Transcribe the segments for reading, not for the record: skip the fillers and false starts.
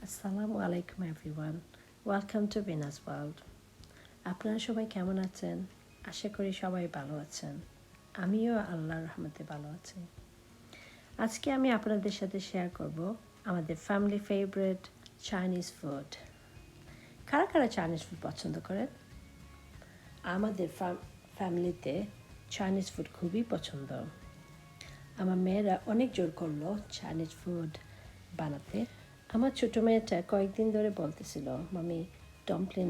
আসসালামু আলাইকুম everyone, welcome to Binas world. আপনারা সবাই কেমন আছেন? আশা করি সবাই ভালো আছেন। আমিও আল্লাহর রহমতে ভালো আছি। আজকে আমি আপনাদের সাথে শেয়ার করব আমাদের ফ্যামিলি ফেভারিট চাইনিজ ফুড। কারা কারা চাইনিজ ফুড পছন্দ করেন? আমাদের ফ্যামিলিতে চাইনিজ ফুড খুবই পছন্দ। আমার মেয়েরা অনেক জোর করলো চাইনিজ ফুড বানাতে। আমার ছোটো মেয়েটা কয়েকদিন ধরে বলতেছিল, মামি ডাম্পলিং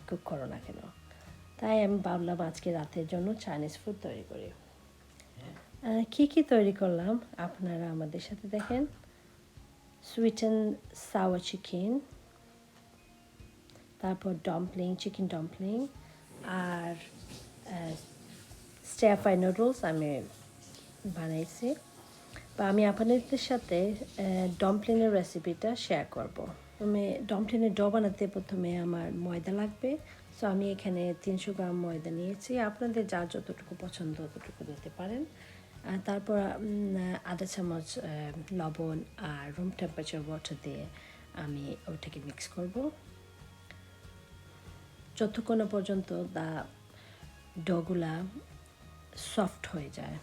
কুক করো না কেন? তাই আমি ভাবলাম আজকে রাতের জন্য চাইনিজ ফুড তৈরি করি। কী কী তৈরি করলাম আপনারা আমাদের সাথে দেখেন। সুইট অ্যান্ড সাওয়ার চিকেন, তারপর ডাম্পলিং, চিকেন ডাম্পলিং, আর স্টির ফ্রাই নুডলস আমি বানাইছি। বা আমি আপনাদের সাথে ডাম্পলিংয়ের রেসিপিটা শেয়ার করব। আমি ডাম্পলিংয়ের ডো বানাতে প্রথমে আমার ময়দা লাগবে। সো আমি এখানে 300 গ্রাম ময়দা নিয়েছি। আপনাদের যার যতটুকু পছন্দ ততটুকু নিতে পারেন। আর তারপর আধা চামচ লবণ আর রুম টেম্পারেচার ওয়াটার দিয়ে আমি ওইটাকে মিক্স করব যতক্ষণ পর্যন্ত ডোগুলা সফট হয়ে যায়।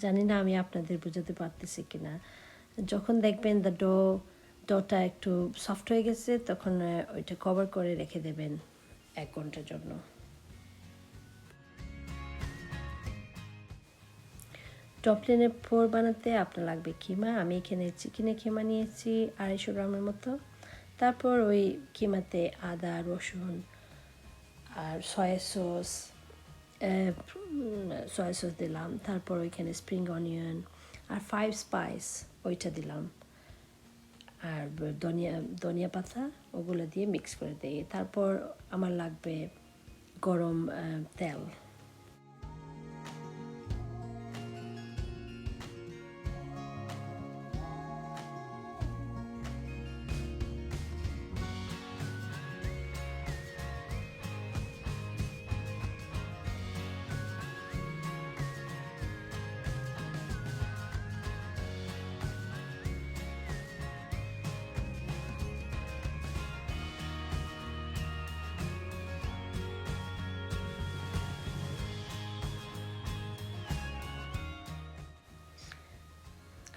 জানি না আমি আপনাদের বোঝাতে পারতেছি কিনা। যখন দেখবেন ডোটা একটু সফট হয়ে গেছে তখন ওইটা কভার করে রেখে দেবেন 1 ঘন্টার জন্য। ডাম্পলিংয়ের পোর বানাতে আপনার লাগবে কিমা। আমি এখানে চিকেনের কিমা নিয়েছি 250 গ্রামের মতো। তারপর ওই কিমাতে আদা, রসুন আর সয়া সস দিলাম। তারপর ওইখানে স্প্রিং অনিয়ন আর 5 স্পাইস ওইটা দিলাম, আর ধনিয়া পাতা ওগুলো দিয়ে মিক্স করে দিই। তারপর আমার লাগবে গরম তেল।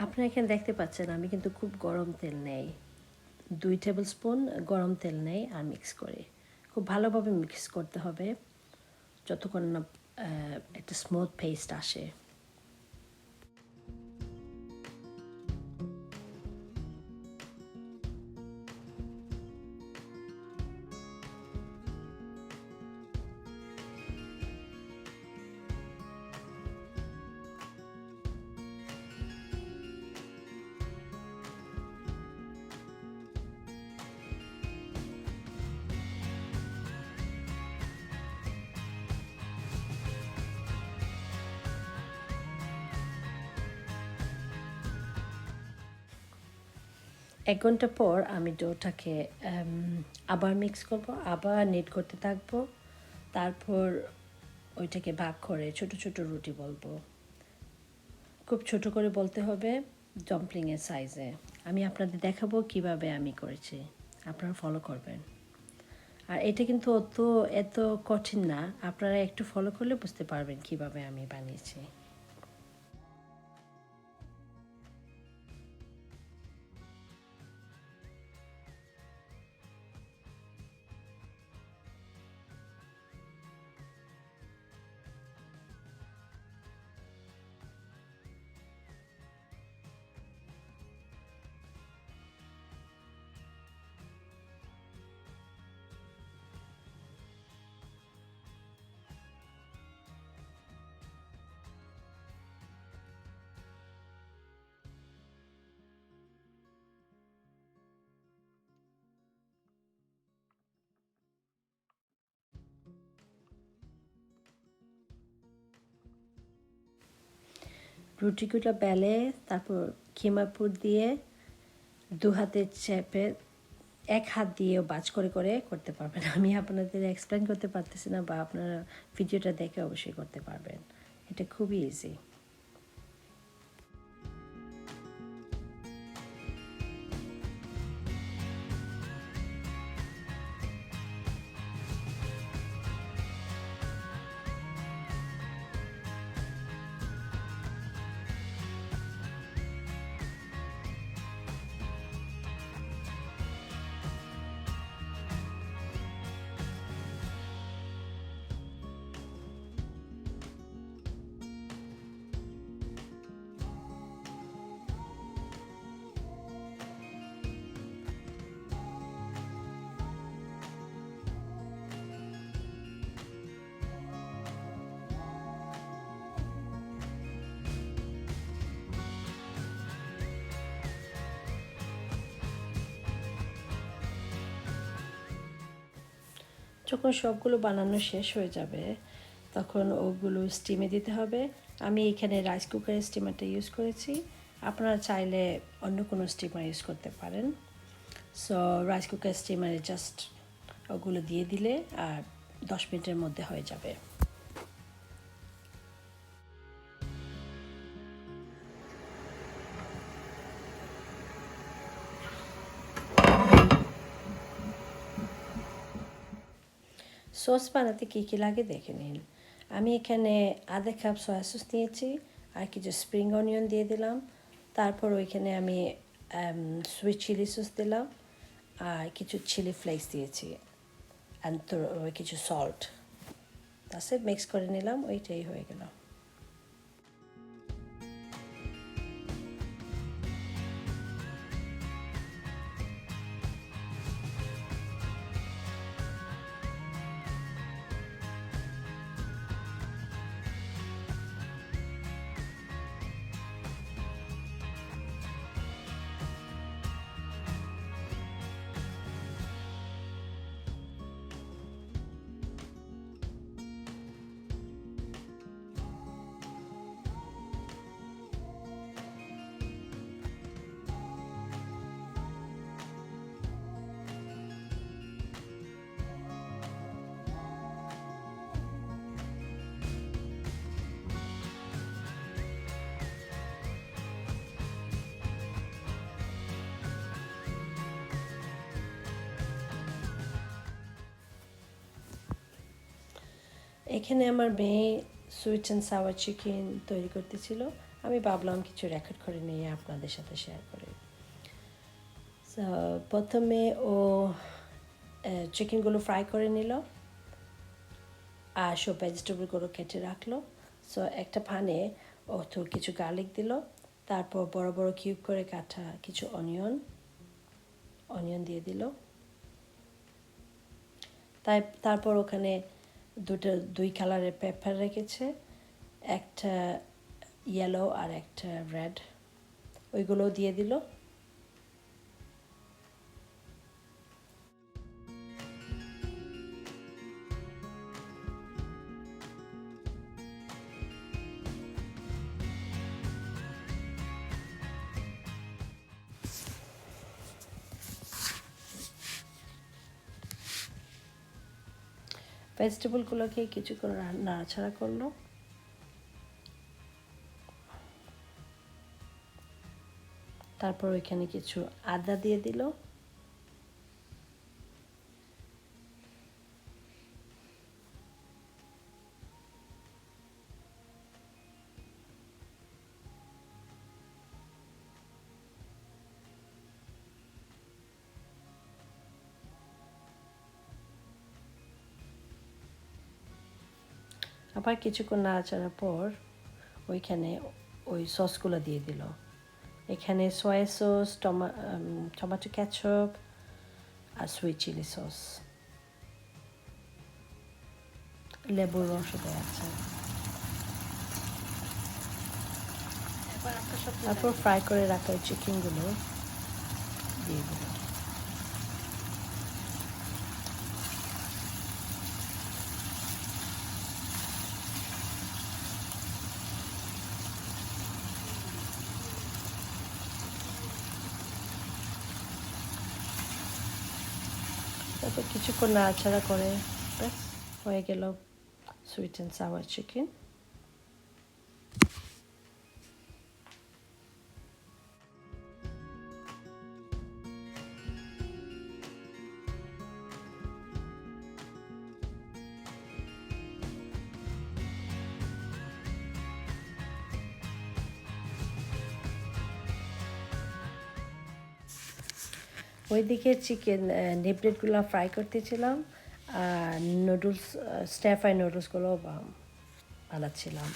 আপনারা এখানে দেখতে পাচ্ছেন আমি কিন্তু খুব গরম তেল নেই, 2 টেবিল স্পুন গরম তেল নেই আর মিক্স করি। খুব ভালোভাবে মিক্স করতে হবে যতক্ষণ না একটা স্মুথ পেস্ট আসে। এক ঘন্টা পর আমি ডোটাকে আবার মিক্স করব, আবার নিট করতে থাকবো। তারপর ওইটাকে ভাগ করে ছোট ছোট রুটি বলবো। খুব ছোট করে বলতে হবে ডাম্পলিংয়ের সাইজে। আমি আপনাদের দেখাবো কিভাবে আমি করেছি, আপনারা ফলো করবেন। আর এটা কিন্তু এত কঠিন না, আপনারা একটু ফলো করলে বুঝতে পারবেন কিভাবে আমি বানিয়েছি। রুটিগুলো বেলে তারপর কিমা পুর দিয়ে 2 হাতে চেপে 1 হাত দিয়েও বাজ করে করে করতে পারবেন। আমি আপনাদের এক্সপ্লেন করতে পারতেছি না, বা আপনারা ভিডিওটা দেখে অবশ্যই করতে পারবেন। এটা খুবই ইজি। যখন সবগুলো বানানো শেষ হয়ে যাবে তখন ওগুলো স্টিমে দিতে হবে। আমি এখানে রাইস কুকারের স্টিমারটা ইউজ করেছি, আপনারা চাইলে অন্য কোনো স্টিমার ইউজ করতে পারেন। সো রাইস কুকার স্টিমারে জাস্ট ওগুলো দিয়ে দিলে আর 10 মিনিটের মধ্যে হয়ে যাবে। সস বানাতে কী কী লাগে দেখে নিন। আমি এখানে আধা কাপ সয়া সস নিয়েছি, আর কিছু স্প্রিং অনিয়ন দিয়ে দিলাম। তারপর ওইখানে আমি সুইট চিলি সস দিলাম, আর কিছু চিলি ফ্লেক্স দিয়েছি, অ্যান্ড কিছু সল্ট। তারপরে মিক্স করে নিলাম, ওইটাই হয়ে গেল। এখানে আমার মেয়ে সুইট অ্যান্ড সাওয়ার চিকেন তৈরি করতেছিল, আমি ভাবলাম কিছু রেকর্ড করে নিয়ে আপনাদের সাথে শেয়ার করি। সো প্রথমে ও চিকেনগুলো ফ্রাই করে নিল, আর সব ভেজিটেবলগুলো কেটে রাখলো। সো একটা প্যানে ও তো কিছু গার্লিক দিল, তারপর বড় বড় কিউব করে কাটা কিছু অনিয়ন দিয়ে দিল। তারপর ওখানে 2 কালারের পেপার রেখেছে, একটা ইয়েলো আর একটা রেড, ওইগুলো দিয়ে দিল। ভেজিটেবলগুলোকে কিছুক্ষণ নাড়াচাড়া করলো। তারপর ওইখানে কিছু আদা দিয়ে দিল, আবার কিছুক্ষণ নাড়াচাড়ার পর ওইখানে ওই সসগুলো দিয়ে দিল। এখানে সয়া সস, টমেটো কেচাপ আর সুইট চিলি সস, লেবুর রস দেওয়া আছে। তারপর ফ্রাই করে রাখা চিকেনগুলো দিয়ে দিল। তারপর কিছুক্ষণ নাড়াচাড়া করে ব্যাস হয়ে গেল সুইট অ্যান্ড সাওয়ার চিকেন। ওইদিকে চিকেন নিবলেটগুলো ফ্রাই করতেছিলাম আর নুডলস স্টার ফ্রাই নুডলসগুলো বানাচ্ছিলাম।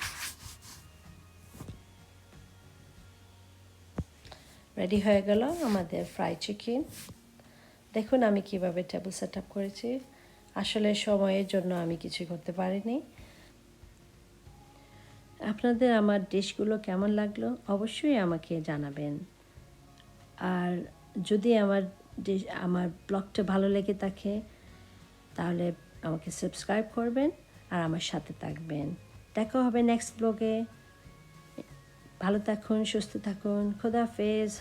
রেডি হয়ে গেল আমাদের ফ্রাই চিকেন। দেখুন আমি কিভাবে টেবিল সেট আপ করেছি। আসলে সময়ের জন্য আমি কিছু করতে পারিনি। আপনাদের আমার ডিশগুলো কেমন লাগলো অবশ্যই আমাকে জানাবেন। আর যদি আমার ব্লগটা ভালো লেগে থাকে তাহলে আমাকে সাবস্ক্রাইব করবেন আর আমার সাথে থাকবেন। দেখা হবে নেক্সট ব্লগে। ভালো থাকুন, সুস্থ থাকুন, খোদা হাফেজ।